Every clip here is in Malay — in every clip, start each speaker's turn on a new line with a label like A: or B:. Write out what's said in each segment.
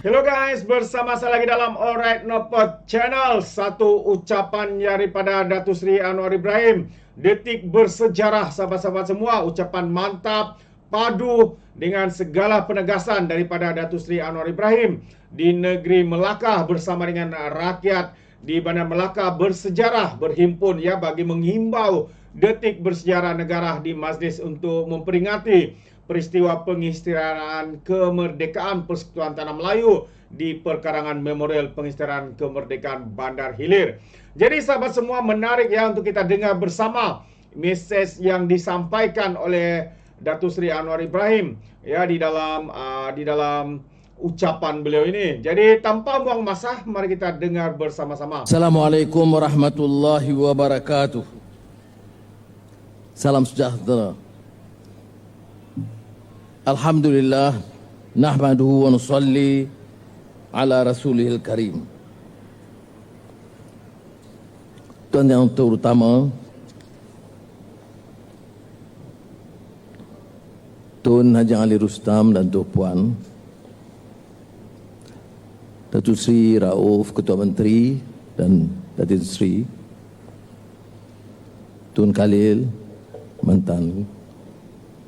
A: Hello guys, bersama saya lagi dalam Alright Nopot Channel. Satu ucapan daripada Datuk Seri Anwar Ibrahim. Detik bersejarah sahabat-sahabat semua. Ucapan mantap, padu dengan segala penegasan daripada Datuk Seri Anwar Ibrahim di negeri Melaka bersama dengan rakyat di Bandar Melaka bersejarah berhimpun ya bagi menghimbau detik bersejarah negara di majlis untuk memperingati peristiwa pengisytiharan kemerdekaan Persekutuan Tanah Melayu di perkarangan Memorial Pengisytiharan Kemerdekaan Bandar Hilir. Jadi sahabat semua, menarik ya untuk kita dengar bersama mesej yang disampaikan oleh Datuk Seri Anwar Ibrahim ya di dalam ucapan beliau ini. Jadi tanpa buang masa, mari kita dengar bersama-sama.
B: Assalamualaikum warahmatullahi wabarakatuh. Salam sejahtera. Alhamdulillah, nahmaduhu wa nusalli ala rasulihil karim. Tuan yang terutama, Tun Haji Ali Rustam dan Tuan Puan, Datuk Seri Rauf, Ketua Menteri dan Datuk Seri, Tun Khalil, mantan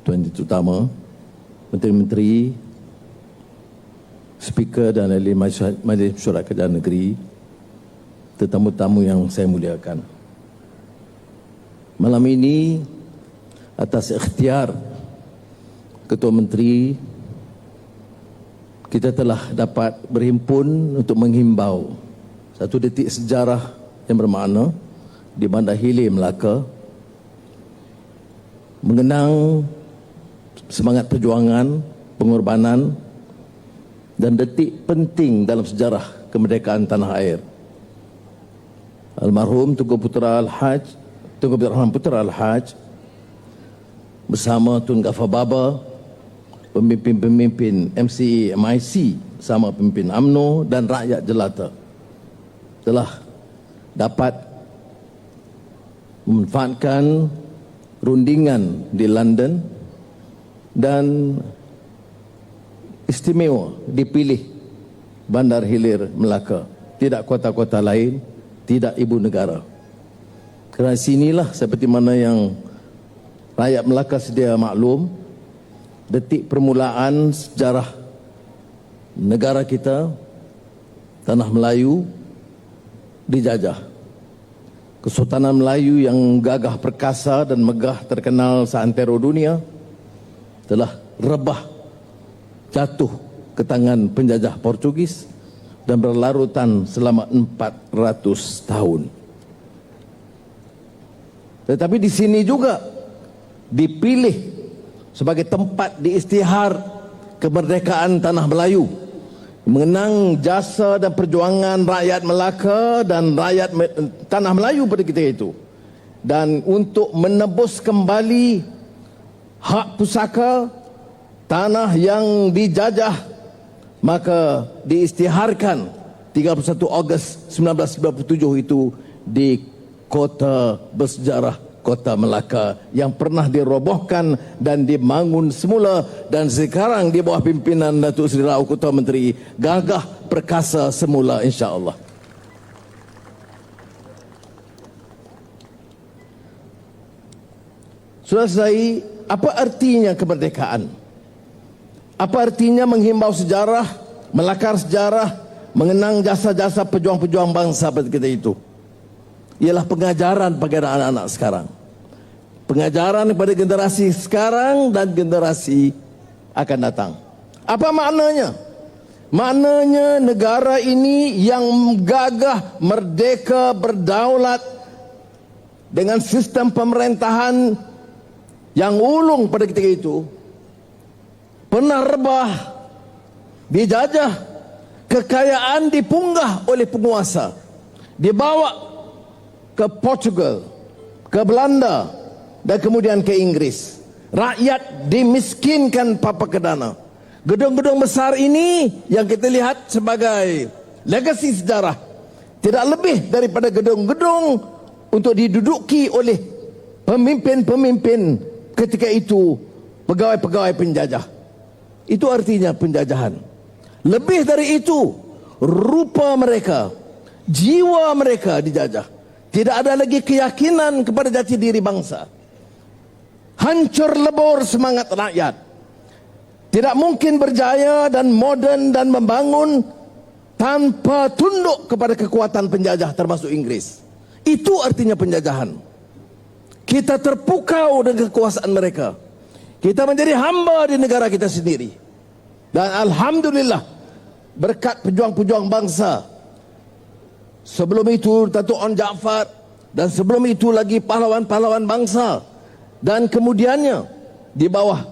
B: Tuan Terutama, Menteri-Menteri, Speaker dan ahli Majlis Mesyuarat Kerajaan Negeri, tetamu-tamu yang saya muliakan. Malam ini, atas ikhtiar Ketua Menteri, kita telah dapat berhimpun untuk menghimbau satu detik sejarah yang bermakna di Bandar Hilir, Melaka, mengenang semangat perjuangan, pengorbanan dan detik penting dalam sejarah kemerdekaan tanah air. Almarhum Tunku Putra Al-Haj, Tunku Abdul Rahman Putra Al-Haj bersama Tun Ghaffar Baba, pemimpin-pemimpin MCA, MIC, bersama pemimpin UMNO dan rakyat jelata telah dapat memanfaatkan rundingan di London dan istimewa dipilih Bandar Hilir Melaka, tidak kota-kota lain, tidak ibu negara. Kerana sinilah seperti mana yang rakyat Melaka sedia maklum, detik permulaan sejarah negara kita, tanah Melayu dijajah. Kesultanan Melayu yang gagah perkasa dan megah terkenal seantero dunia telah rebah jatuh ke tangan penjajah Portugis dan berlarutan selama 400 tahun. Tetapi di sini juga dipilih sebagai tempat diisytihar kemerdekaan tanah Melayu, mengenang jasa dan perjuangan rakyat Melaka dan rakyat tanah Melayu pada ketika itu, dan untuk menebus kembali hak pusaka tanah yang dijajah, maka diisytiharkan 31 Ogos 1997 itu di kota bersejarah Kota Melaka yang pernah dirobohkan dan dibangun semula dan sekarang di bawah pimpinan Datuk Seri Rauf Ketua Menteri gagah perkasa semula, insya-Allah. Selesai, apa artinya kemerdekaan? Apa artinya menghimbau sejarah, melakar sejarah, mengenang jasa-jasa pejuang-pejuang bangsa pada kita itu? Ialah pengajaran kepada anak-anak sekarang. Pengajaran kepada generasi sekarang dan generasi akan datang. Apa maknanya? Maknanya negara ini yang gagah, merdeka, berdaulat dengan sistem pemerintahan yang ulung pada ketika itu pernah rebah, dijajah, kekayaan dipunggah oleh penguasa, dibawa ke Portugal, ke Belanda dan kemudian ke Inggris. Rakyat dimiskinkan papa kedana. Gedung-gedung besar ini yang kita lihat sebagai legasi sejarah tidak lebih daripada gedung-gedung untuk diduduki oleh pemimpin-pemimpin ketika itu, pegawai-pegawai penjajah. Itu artinya penjajahan. Lebih dari itu, rupa mereka, jiwa mereka dijajah. Tidak ada lagi keyakinan kepada jati diri bangsa. Hancur lebur semangat rakyat. Tidak mungkin berjaya dan moden dan membangun tanpa tunduk kepada kekuatan penjajah termasuk Inggris. Itu artinya penjajahan. Kita terpukau dengan kekuasaan mereka. Kita menjadi hamba di negara kita sendiri. Dan alhamdulillah, berkat pejuang-pejuang bangsa, sebelum itu Datuk Onn Jaafar, dan sebelum itu lagi pahlawan-pahlawan bangsa, dan kemudiannya di bawah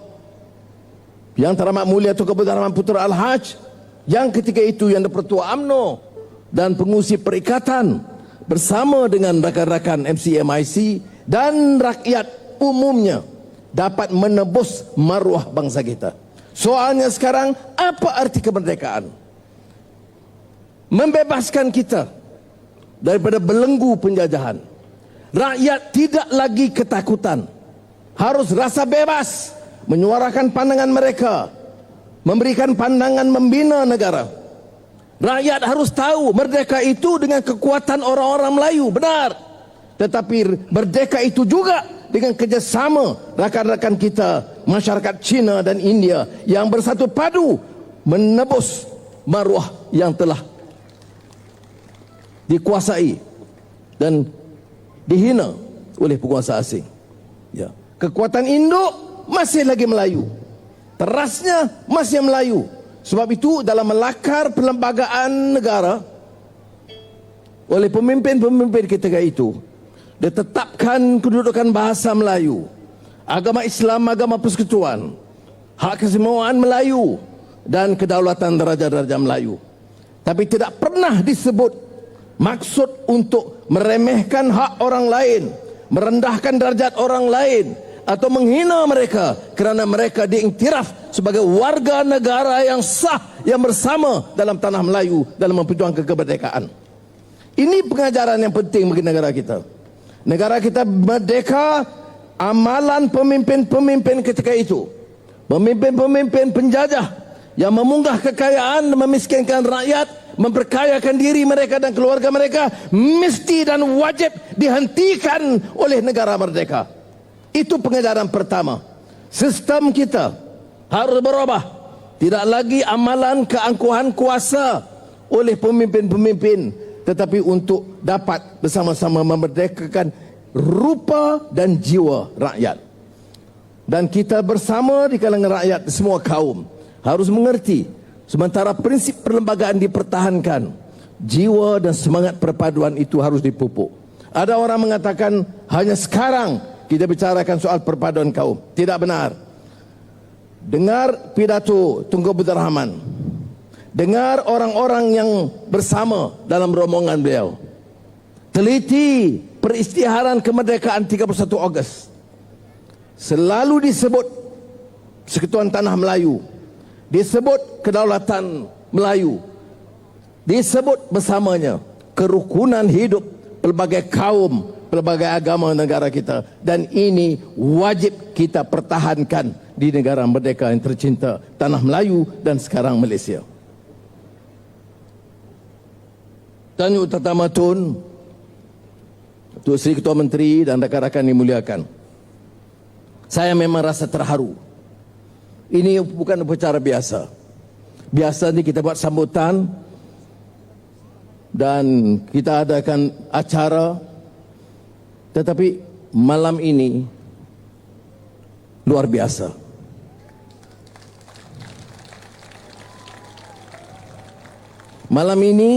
B: Yang Teramat Mulia Tunku Abdul Rahman Putra Al-Haj, yang ketika itu yang Pertua UMNO dan pengusi perikatan bersama dengan rakan-rakan MCMIC dan rakyat umumnya dapat menebus maruah bangsa kita. Soalnya sekarang, apa arti kemerdekaan? Membebaskan kita daripada belenggu penjajahan. Rakyat tidak lagi ketakutan, harus rasa bebas menyuarakan pandangan mereka, memberikan pandangan membina negara. Rakyat harus tahu merdeka itu dengan kekuatan orang-orang Melayu, benar. Tetapi merdeka itu juga dengan kerjasama rakan-rakan kita, masyarakat Cina dan India yang bersatu padu menebus maruah yang telah dikuasai dan dihina oleh penguasa asing. Ya. Kekuatan induk masih lagi Melayu, terasnya masih Melayu. Sebab itu dalam melakar perlembagaan negara oleh pemimpin-pemimpin ketika itu, ditetapkan kedudukan bahasa Melayu, agama Islam, agama persekutuan, hak kesemuaan Melayu dan kedaulatan daraja-daraja Melayu. Tapi tidak pernah disebut maksud untuk meremehkan hak orang lain, merendahkan derajat orang lain, atau menghina mereka kerana mereka diiktiraf sebagai warga negara yang sah yang bersama dalam tanah Melayu dalam memperjuangkan kemerdekaan. Ini pengajaran yang penting bagi negara kita. Negara kita merdeka, amalan pemimpin-pemimpin ketika itu, pemimpin-pemimpin penjajah yang memunggah kekayaan dan memiskinkan rakyat, memperkayakan diri mereka dan keluarga mereka, mesti dan wajib dihentikan oleh negara merdeka. Itu pengajaran pertama. Sistem kita harus berubah. Tidak lagi amalan keangkuhan kuasa oleh pemimpin-pemimpin, tetapi untuk dapat bersama-sama memerdekakan rupa dan jiwa rakyat. Dan kita bersama di kalangan rakyat semua kaum harus mengerti, sementara prinsip perlembagaan dipertahankan, jiwa dan semangat perpaduan itu harus dipupuk. Ada orang mengatakan hanya sekarang kita bicarakan soal perpaduan kaum. Tidak benar. Dengar pidato Tunku Abdul Rahman, dengar orang-orang yang bersama dalam rombongan beliau, teliti peristiharan kemerdekaan 31 Ogos. Selalu disebut Persekutuan Tanah Melayu, disebut kedaulatan Melayu, disebut bersamanya kerukunan hidup pelbagai kaum, pelbagai agama negara kita. Dan ini wajib kita pertahankan di negara merdeka yang tercinta Tanah Melayu dan sekarang Malaysia. Tanya Utama Tun, Tuan Sri Ketua Menteri dan rakan-rakan dimuliakan, saya memang rasa terharu. Ini bukan upacara biasa. Biasa ni kita buat sambutan dan kita adakan acara, tetapi malam ini luar biasa. Malam ini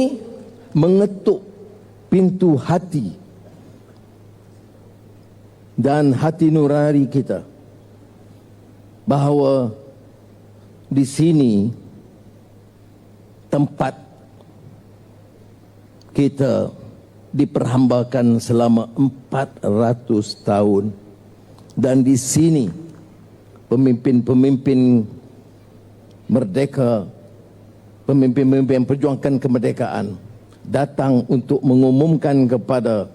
B: mengetuk pintu hati dan hati nurani kita bahawa di sini tempat kita diperhambakan selama 400 tahun, dan di sini pemimpin-pemimpin merdeka, pemimpin-pemimpin yang perjuangkan kemerdekaan datang untuk mengumumkan kepada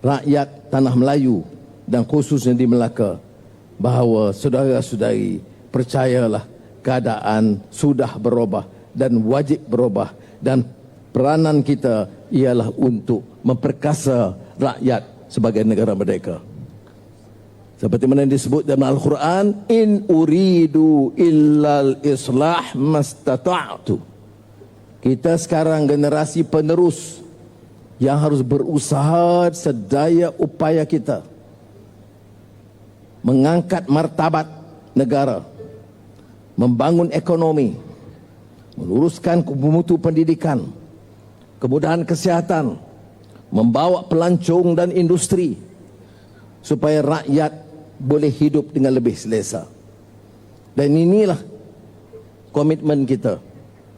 B: rakyat Tanah Melayu dan khususnya di Melaka bahawa saudara-saudari, percayalah, keadaan sudah berubah dan wajib berubah, dan peranan kita ialah untuk memperkasa rakyat sebagai negara merdeka. Seperti mana disebut dalam Al-Quran, in uridu illal islah mastata'tu. Kita sekarang generasi penerus yang harus berusaha sedaya upaya kita mengangkat martabat negara, membangun ekonomi, meluruskan mutu pendidikan, kemudahan kesihatan, membawa pelancong dan industri supaya rakyat boleh hidup dengan lebih selesa. Dan inilah komitmen kita.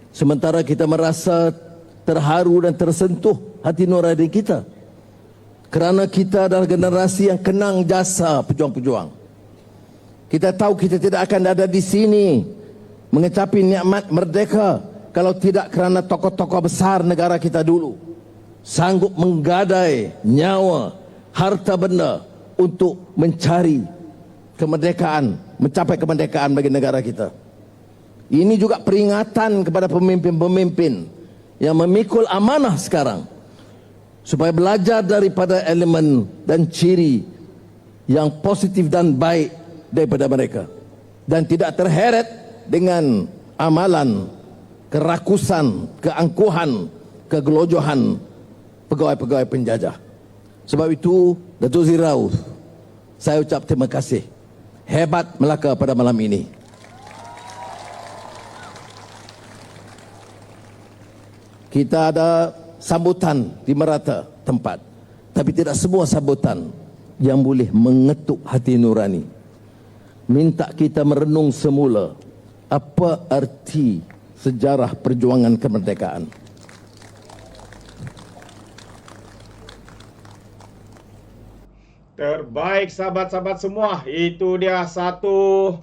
B: Sementara kita merasa terharu dan tersentuh hati nurani kita kerana kita adalah generasi yang kenang jasa pejuang-pejuang. Kita tahu kita tidak akan ada di sini mengecapi nikmat merdeka kalau tidak kerana tokoh-tokoh besar negara kita dulu sanggup menggadai nyawa, harta benda untuk mencari kemerdekaan, mencapai kemerdekaan bagi negara kita. Ini juga peringatan kepada pemimpin-pemimpin yang memikul amanah sekarang supaya belajar daripada elemen dan ciri yang positif dan baik daripada mereka, dan tidak terheret dengan amalan, kerakusan, keangkuhan, kegelojohan pegawai-pegawai penjajah. Sebab itu, Datuk Seri Rauf, saya ucap terima kasih. Hebat Melaka pada malam ini. Kita ada sambutan di merata tempat, tapi tidak semua sambutan yang boleh mengetuk hati nurani. Minta kita merenung semula apa arti sejarah perjuangan kemerdekaan.
A: Terbaik sahabat-sahabat semua, itu dia satu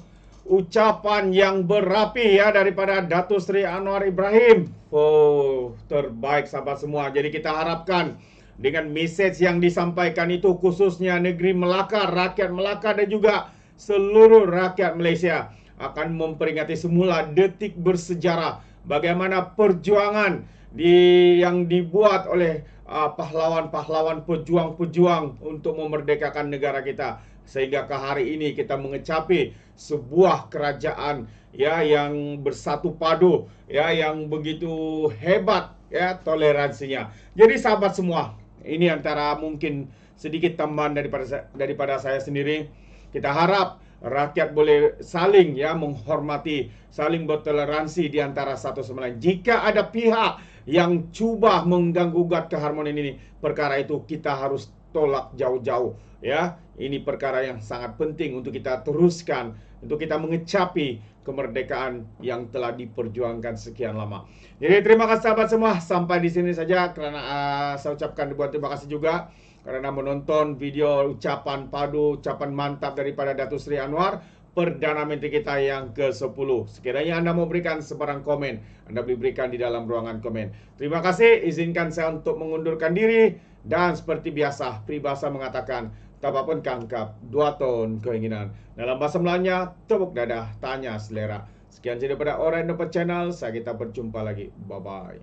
A: ucapan yang berapi ya daripada Datuk Seri Anwar Ibrahim. Oh, terbaik sahabat semua. Jadi kita harapkan dengan mesej yang disampaikan itu khususnya negeri Melaka, rakyat Melaka dan juga seluruh rakyat Malaysia akan memperingati semula detik bersejarah bagaimana perjuangan yang dibuat oleh pahlawan-pahlawan pejuang-pejuang untuk memerdekakan negara kita, sehingga ke hari ini kita mengecapi sebuah kerajaan ya yang bersatu padu, ya yang begitu hebat ya toleransinya. Jadi sahabat semua, ini antara mungkin sedikit tambahan daripada saya sendiri. Kita harap rakyat boleh saling ya menghormati, saling bertoleransi di antara satu sama lain. Jika ada pihak yang cuba mengganggu-gugat keharmonian ini, perkara itu kita harus tolak jauh-jauh ya. Ini perkara yang sangat penting untuk kita teruskan, untuk kita mengecapi kemerdekaan yang telah diperjuangkan sekian lama. Jadi terima kasih sahabat semua, sampai di sini saja kerana saya ucapkan ribuan terima kasih juga kerana menonton video ucapan padu, ucapan mantap daripada Datuk Seri Anwar, Perdana Menteri kita yang ke-10. Sekiranya anda mau berikan sebarang komen, anda boleh berikan di dalam ruangan komen. Terima kasih, izinkan saya untuk mengundurkan diri. Dan seperti biasa, peribahasa mengatakan, tapapun kangkap, dua ton keinginan. Dalam bahasa Melayunya, tepuk dadah, tanya selera. Sekian saja daripada Alright Nampak Channel, saya kita berjumpa lagi. Bye-bye.